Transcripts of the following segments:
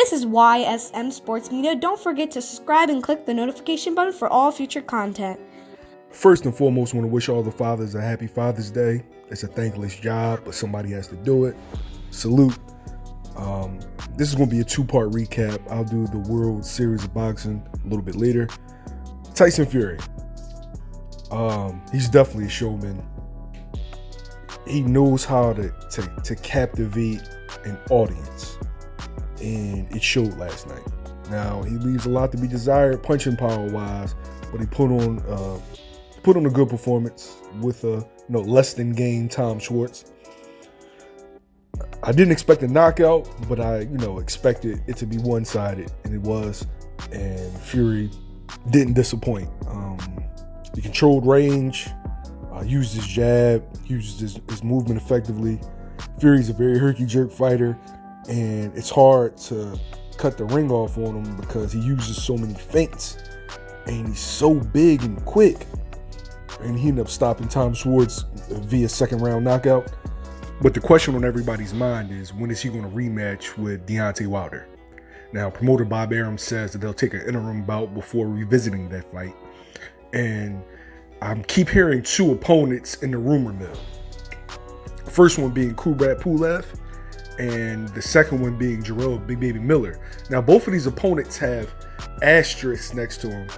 This is YSM Sports Media. Don't forget to subscribe and click the notification button for all future content. First and foremost, I want to wish all the fathers a happy Father's Day. It's a thankless job, but somebody has to do it. Salute. This is going to be a two-part recap. I'll do the World Series of Boxing a little bit later. Tyson Fury. He's definitely a showman. He knows how to captivate an audience, and it showed last night. Now, he leaves a lot to be desired punching power-wise, but he put on a good performance with a less than game Tom Schwartz. I didn't expect a knockout, but I expected it to be one-sided, and it was. And Fury didn't disappoint. He controlled range, used his jab, used his movement effectively. Fury's a very herky-jerk fighter, and it's hard to cut the ring off on him because he uses so many feints, and he's so big and quick. And he ended up stopping Tom Schwartz via second-round knockout. But the question on everybody's mind is, when is he going to rematch with Deontay Wilder? Now, promoter Bob Arum says that they'll take an interim bout before revisiting that fight. And I keep hearing two opponents in the rumor mill. The first one being Kubrat Pulev, and the second one being Jarrell Big Baby Miller. Now, both of these opponents have asterisks next to him.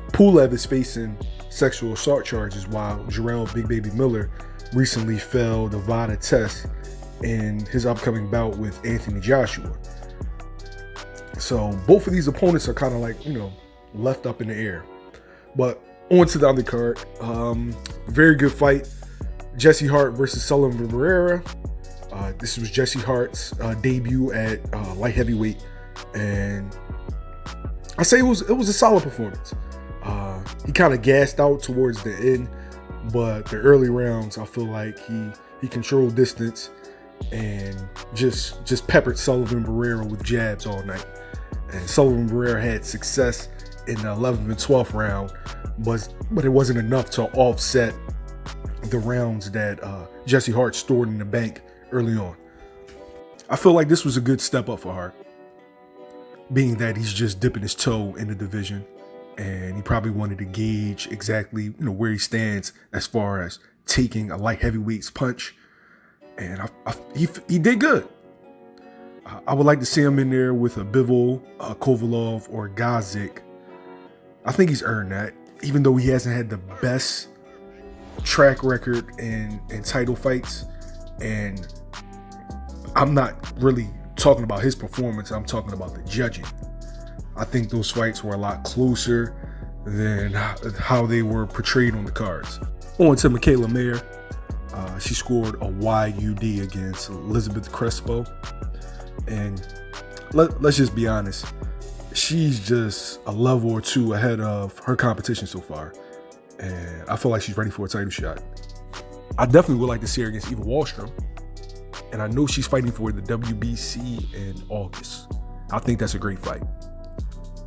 Pulev is facing sexual assault charges, while Jarrell Big Baby Miller recently failed a VADA test in his upcoming bout with Anthony Joshua. So both of these opponents are kind of like, left up in the air. But on to the undercard. Very good fight. Jesse Hart versus Sullivan Barrera. This was Jesse Hart's debut at light heavyweight, and I say it was a solid performance. He kind of gassed out towards the end, but the early rounds, I feel like he controlled distance and just peppered Sullivan Barrera with jabs all night. And Sullivan Barrera had success in the 11th and 12th round, but it wasn't enough to offset the rounds that Jesse Hart stored in the bank early on. I feel like this was a good step up for Hart, being that he's just dipping his toe in the division, and he probably wanted to gauge exactly where he stands as far as taking a light heavyweight's punch, and he did good. I would like to see him in there with a Bivol, Kovalov, or Gazik. I think he's earned that, even though he hasn't had the best track record in title fights. And I'm not really talking about his performance, I'm talking about the judging. I think those fights were a lot closer than how they were portrayed on the cards. On to Michaela Mayer. She scored a YUD against Elizabeth Crespo. And let's just be honest, she's just a level or two ahead of her competition so far. And I feel like she's ready for a title shot. I definitely would like to see her against Eva Wallstrom. And I know she's fighting for the WBC in August. I think that's a great fight.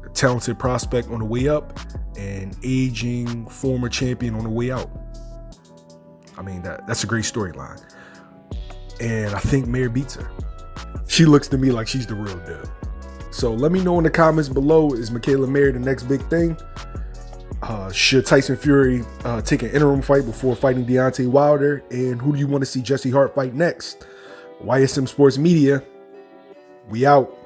A talented prospect on the way up, and aging former champion on the way out. I mean, that's a great storyline. And I think Mayer beats her. She looks to me like she's the real deal. So let me know in the comments below, is Michaela Mayer the next big thing? Should Tyson Fury take an interim fight before fighting Deontay Wilder? And who do you want to see Jesse Hart fight next? YSM Sports Media, we out.